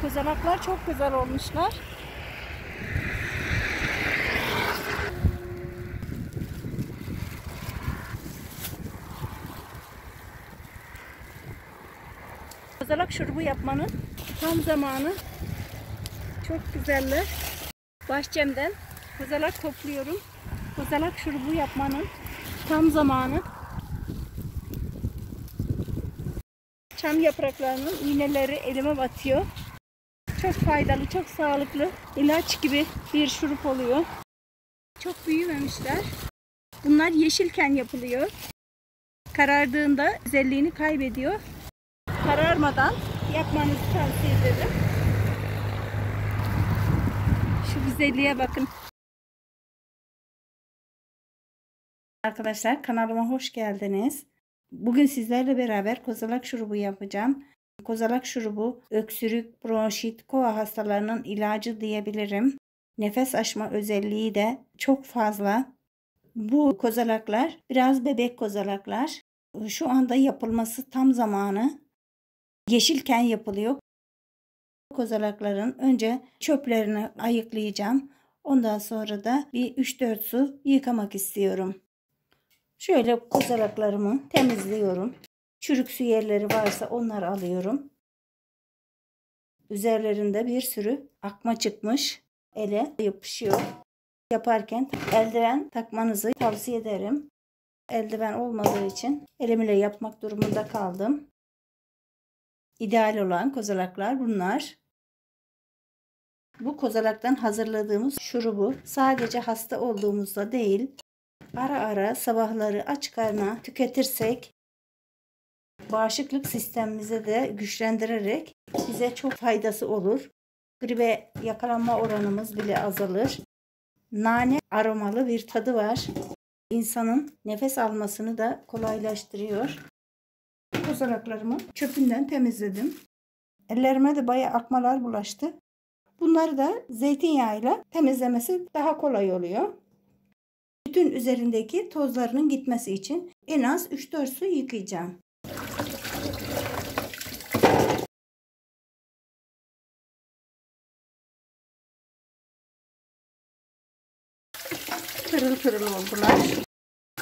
Kozalaklar çok güzel olmuşlar. Kozalak şurubu yapmanın tam zamanı. Çok güzeller. Bahçemden kozalak topluyorum. Kozalak şurubu yapmanın tam zamanı. Çam yapraklarının iğneleri elime batıyor. Çok faydalı, çok sağlıklı, ilaç gibi bir şurup oluyor. Çok büyümemişler. Bunlar yeşilken yapılıyor. Karardığında özelliğini kaybediyor. Kararmadan yapmanızı tavsiye ederim. Şu güzelliğe bakın. Arkadaşlar kanalıma hoş geldiniz. Bugün sizlerle beraber kozalak şurubu yapacağım. Kozalak şurubu öksürük, bronşit, kova hastalarının ilacı diyebilirim. Nefes açma özelliği de çok fazla. Bu kozalaklar biraz bebek kozalaklar. Şu anda yapılması tam zamanı. Yeşilken yapılıyor. Kozalakların önce çöplerini ayıklayacağım. Ondan sonra da bir 3-4 su yıkamak istiyorum. Şöyle kozalaklarımı temizliyorum. Çürük su yerleri varsa onları alıyorum. Üzerlerinde bir sürü akma çıkmış. Ele yapışıyor. Yaparken eldiven takmanızı tavsiye ederim. Eldiven olmadığı için elimle yapmak durumunda kaldım. İdeal olan kozalaklar bunlar. Bu kozalaktan hazırladığımız şurubu sadece hasta olduğumuzda değil, ara ara sabahları aç karnına tüketirsek bağışıklık sistemimize de güçlendirerek bize çok faydası olur. Gribe yakalanma oranımız bile azalır. Nane aromalı bir tadı var. İnsanın nefes almasını da kolaylaştırıyor. Kozalaklarımı çöpünden temizledim. Ellerime de bayağı akmalar bulaştı. Bunları da zeytinyağıyla temizlemesi daha kolay oluyor. Bütün üzerindeki tozlarının gitmesi için en az 3-4 su yıkayacağım. Pırıl pırıl oldular.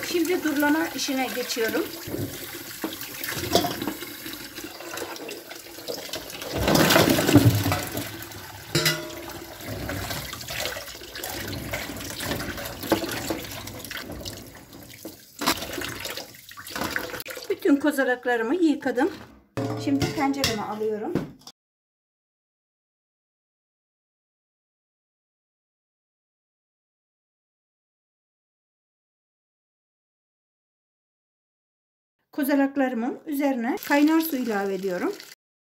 Şimdi durulama işine geçiyorum. Bütün kozalaklarımı yıkadım. Şimdi tencereme alıyorum. Kozalaklarımın üzerine kaynar su ilave ediyorum.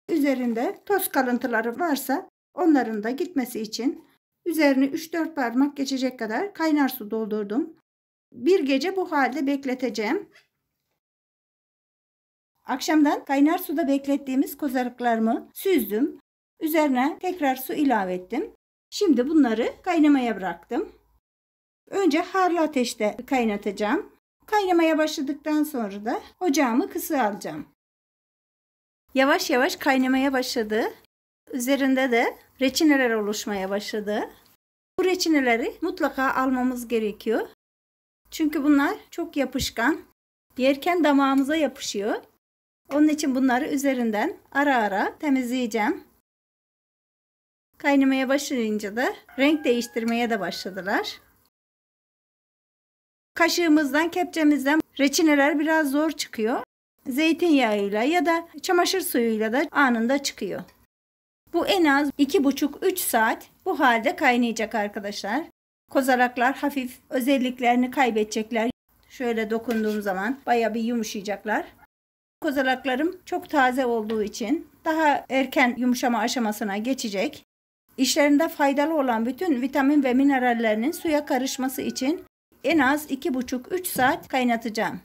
Üzerinde toz kalıntıları varsa onların da gitmesi için üzerine 3-4 parmak geçecek kadar kaynar su doldurdum. Bir gece bu halde bekleteceğim. Akşamdan kaynar suda beklettiğimiz kozalaklarımı süzdüm. Üzerine tekrar su ilave ettim. Şimdi bunları kaynamaya bıraktım. Önce harlı ateşte kaynatacağım. Kaynamaya başladıktan sonra da ocağımı kısığa alacağım. Yavaş yavaş kaynamaya başladı. Üzerinde de reçineler oluşmaya başladı. Bu reçineleri mutlaka almamız gerekiyor. Çünkü bunlar çok yapışkan. Yerken damağımıza yapışıyor. Onun için bunları üzerinden ara ara temizleyeceğim. Kaynamaya başlayınca da renk değiştirmeye de başladılar. Kaşığımızdan, kepçemizden reçineler biraz zor çıkıyor. Zeytinyağıyla ya da çamaşır suyuyla da anında çıkıyor. Bu en az 2,5-3 saat bu halde kaynayacak arkadaşlar. Kozalaklar hafif özelliklerini kaybedecekler. Şöyle dokunduğum zaman bayağı bir yumuşayacaklar. Kozalaklarım çok taze olduğu için daha erken yumuşama aşamasına geçecek. İşlerinde faydalı olan bütün vitamin ve minerallerinin suya karışması için en az 2,5-3 saat kaynatacağım.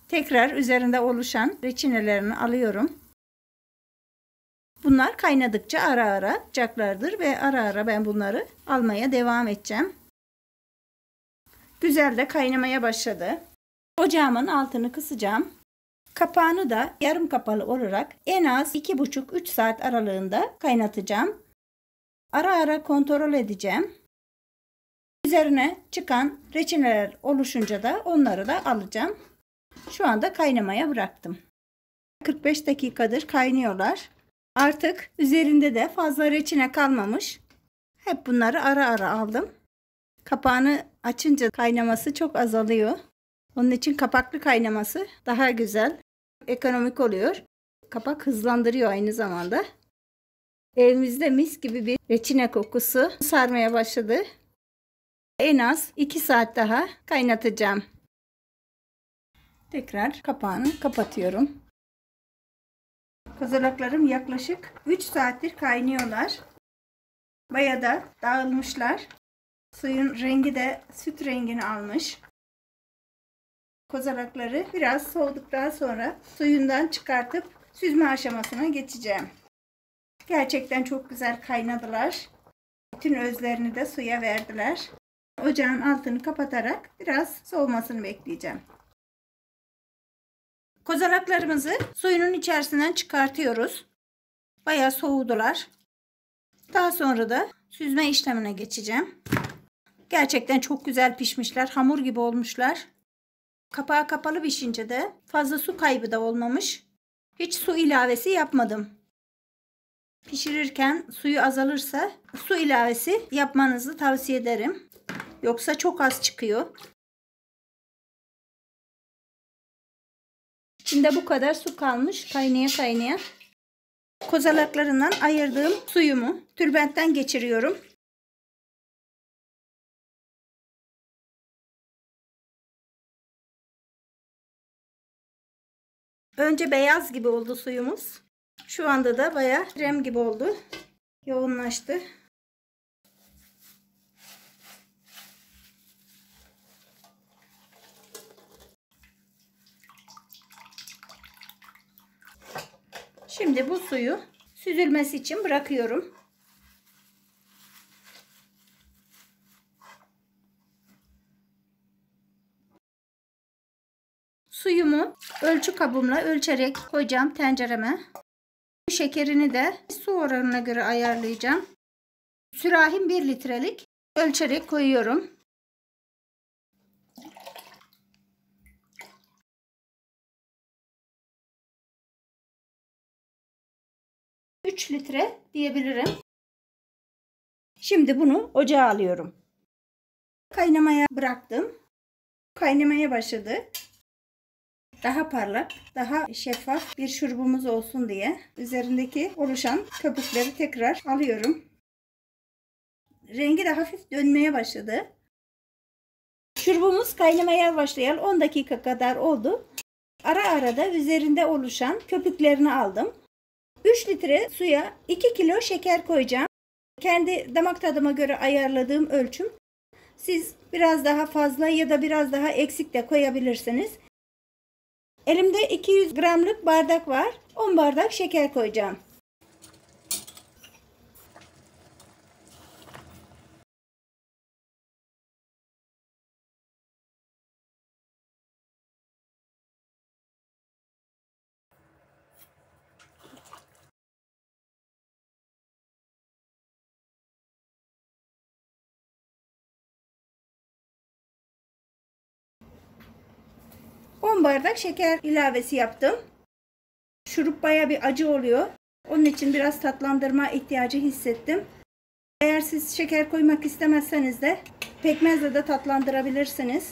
Tekrar üzerinde oluşan reçinelerini alıyorum. Bunlar kaynadıkça ara ara yapacaklardır ve ara ara ben bunları almaya devam edeceğim. Güzel de kaynamaya başladı. Ocağımın altını kısacağım. Kapağını da yarım kapalı olarak en az 2,5-3 saat aralığında kaynatacağım. Ara ara kontrol edeceğim. Üzerine çıkan reçineler oluşunca da onları da alacağım. Şu anda kaynamaya bıraktım. 45 dakikadır kaynıyorlar. Artık üzerinde de fazla reçine kalmamış. Hep bunları ara ara aldım. Kapağını açınca kaynaması çok azalıyor. Onun için kapaklı kaynaması daha güzel, ekonomik oluyor. Kapak hızlandırıyor aynı zamanda. Evimizde mis gibi bir reçine kokusu sarmaya başladı. En az 2 saat daha kaynatacağım. Tekrar kapağını kapatıyorum. Kozalaklarım yaklaşık 3 saattir kaynıyorlar. Bayağı da dağılmışlar. Suyun rengi de süt rengini almış. Kozalakları biraz soğuduktan sonra suyundan çıkartıp süzme aşamasına geçeceğim. Gerçekten çok güzel kaynadılar. Bütün özlerini de suya verdiler. Ocağın altını kapatarak biraz soğumasını bekleyeceğim. Kozalaklarımızı suyunun içerisinden çıkartıyoruz. Bayağı soğudular. Daha sonra da süzme işlemine geçeceğim. Gerçekten çok güzel pişmişler. Hamur gibi olmuşlar. Kapağı kapalı pişince de fazla su kaybı da olmamış. Hiç su ilavesi yapmadım. Pişirirken suyu azalırsa su ilavesi yapmanızı tavsiye ederim. Yoksa çok az çıkıyor. İçinde bu kadar su kalmış kaynaya kaynaya. Kozalaklarından ayırdığım suyumu tülbentten geçiriyorum. Önce beyaz gibi oldu suyumuz. Şu anda da bayağı krem gibi oldu. Yoğunlaştı. Şimdi bu suyu süzülmesi için bırakıyorum. Suyumu ölçü kabımla ölçerek koyacağım tencereme. Şekerini de su oranına göre ayarlayacağım. Sürahim 1 litrelik. Ölçerek koyuyorum. Üç litre diyebilirim. Şimdi bunu ocağa alıyorum. Kaynamaya bıraktım. Kaynamaya başladı. Daha parlak, daha şeffaf bir şurubumuz olsun diye üzerindeki oluşan köpükleri tekrar alıyorum. Rengi de hafif dönmeye başladı. Şurubumuz kaynamaya başlayalı 10 dakika kadar oldu. Ara ara da üzerinde oluşan köpüklerini aldım. 3 litre suya 2 kilo şeker koyacağım. Kendi damak tadıma göre ayarladığım ölçüm. Siz biraz daha fazla ya da biraz daha eksik de koyabilirsiniz. Elimde 200 gramlık bardak var. 10 bardak şeker koyacağım. On bardak şeker ilavesi yaptım. Şurup baya bir acı oluyor. Onun için biraz tatlandırma ihtiyacı hissettim. Eğer siz şeker koymak istemezseniz de pekmezle de tatlandırabilirsiniz.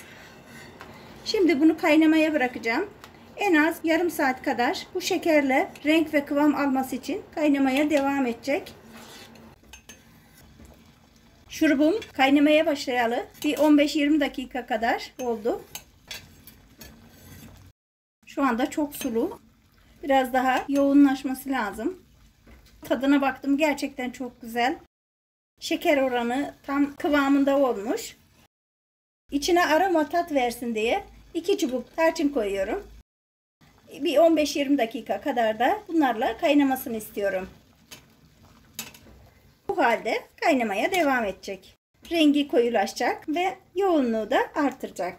Şimdi bunu kaynamaya bırakacağım. En az yarım saat kadar bu şekerle renk ve kıvam alması için kaynamaya devam edecek. Şurubum kaynamaya başlayalı bir 15-20 dakika kadar oldu. Şu anda çok sulu. Biraz daha yoğunlaşması lazım. Tadına baktım, gerçekten çok güzel. Şeker oranı tam kıvamında olmuş. İçine aroma tat versin diye 2 çubuk tarçın koyuyorum. Bir 15-20 dakika kadar da bunlarla kaynamasını istiyorum. Bu halde kaynamaya devam edecek. Rengi koyulaşacak ve yoğunluğu da artıracak.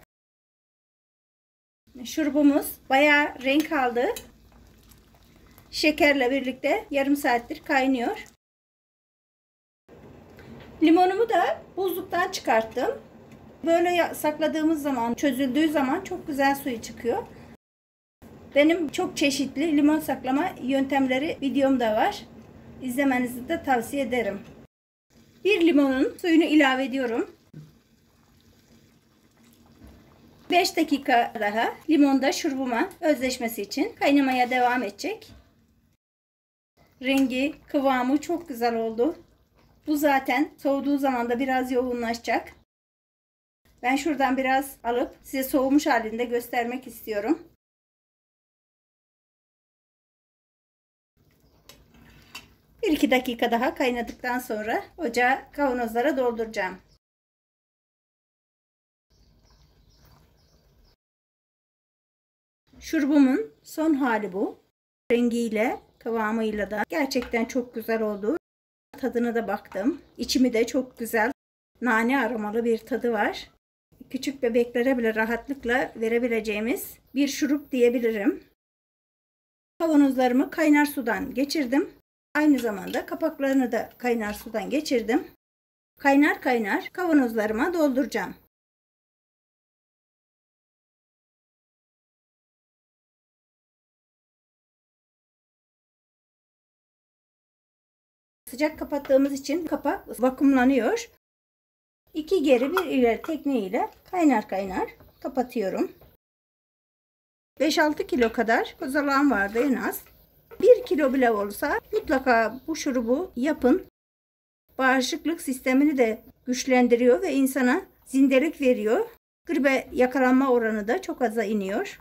Şurubumuz bayağı renk aldı. Şekerle birlikte yarım saattir kaynıyor. Limonumu da buzluktan çıkarttım. Böyle sakladığımız zaman, çözüldüğü zaman çok güzel suyu çıkıyor. Benim çok çeşitli limon saklama yöntemleri videomda var. İzlemenizi de tavsiye ederim. Bir limonun suyunu ilave ediyorum. 5 dakika daha limonda şurubuma özleşmesi için kaynamaya devam edecek. Rengi, kıvamı çok güzel oldu. Bu zaten soğuduğu zaman da biraz yoğunlaşacak. Ben şuradan biraz alıp size soğumuş halinde göstermek istiyorum. Bir iki dakika daha kaynadıktan sonra ocağa kavanozlara dolduracağım. Şurubumun son hali bu. Rengiyle, kıvamıyla da gerçekten çok güzel oldu. Tadına da baktım. İçimi de çok güzel, nane aromalı bir tadı var. Küçük bebeklere bile rahatlıkla verebileceğimiz bir şurup diyebilirim. Kavanozlarımı kaynar sudan geçirdim. Aynı zamanda kapaklarını da kaynar sudan geçirdim. Kaynar kaynar kavanozlarıma dolduracağım. Sıcak kapattığımız için kapak vakumlanıyor. 2 geri 1 ileri tekniğiyle kaynar kaynar kapatıyorum. 5-6 kilo kadar kozalağım vardı en az. 1 kilo bile olsa mutlaka bu şurubu yapın. Bağışıklık sistemini de güçlendiriyor ve insana zindelik veriyor. Gribe yakalanma oranı da çok aza iniyor.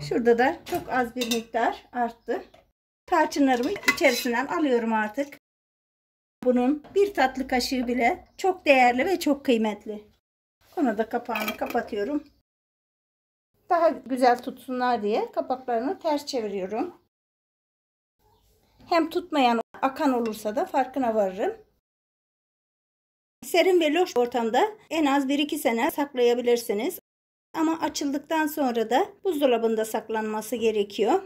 Şurada da çok az bir miktar arttı. Tarçınlarımı içerisinden alıyorum artık. Bunun bir tatlı kaşığı bile çok değerli ve çok kıymetli. Onu da kapağını kapatıyorum. Daha güzel tutsunlar diye kapaklarını ters çeviriyorum. Hem tutmayan, akan olursa da farkına varırım. Serin ve loş ortamda en az 1-2 sene saklayabilirsiniz. Ama açıldıktan sonra da buzdolabında saklanması gerekiyor.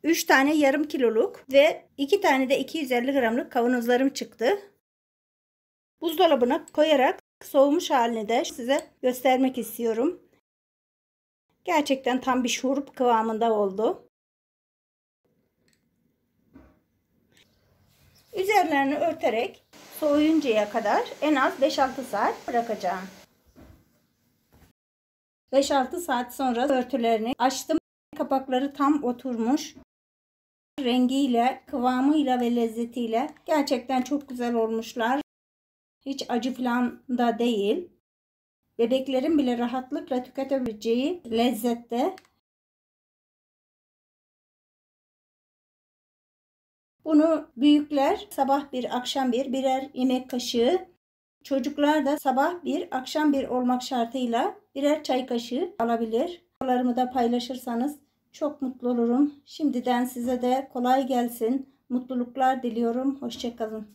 3 tane yarım kiloluk ve 2 tane de 250 gramlık kavanozlarım çıktı. Buzdolabına koyarak soğumuş halini de size göstermek istiyorum. Gerçekten tam bir şurup kıvamında oldu. Üzerlerini örterek soğuyuncaya kadar en az 5-6 saat bırakacağım. 5-6 saat sonra örtülerini açtım. Kapakları tam oturmuş. Rengiyle, kıvamıyla ve lezzetiyle gerçekten çok güzel olmuşlar. Hiç acı falan da değil. Bebeklerin bile rahatlıkla tüketebileceği lezzette. Bunu büyükler sabah bir, akşam bir birer yemek kaşığı. Çocuklar da sabah bir, akşam bir olmak şartıyla birer çay kaşığı alabilir. Videolarımı da paylaşırsanız çok mutlu olurum. Şimdiden size de kolay gelsin. Mutluluklar diliyorum. Hoşça kalın.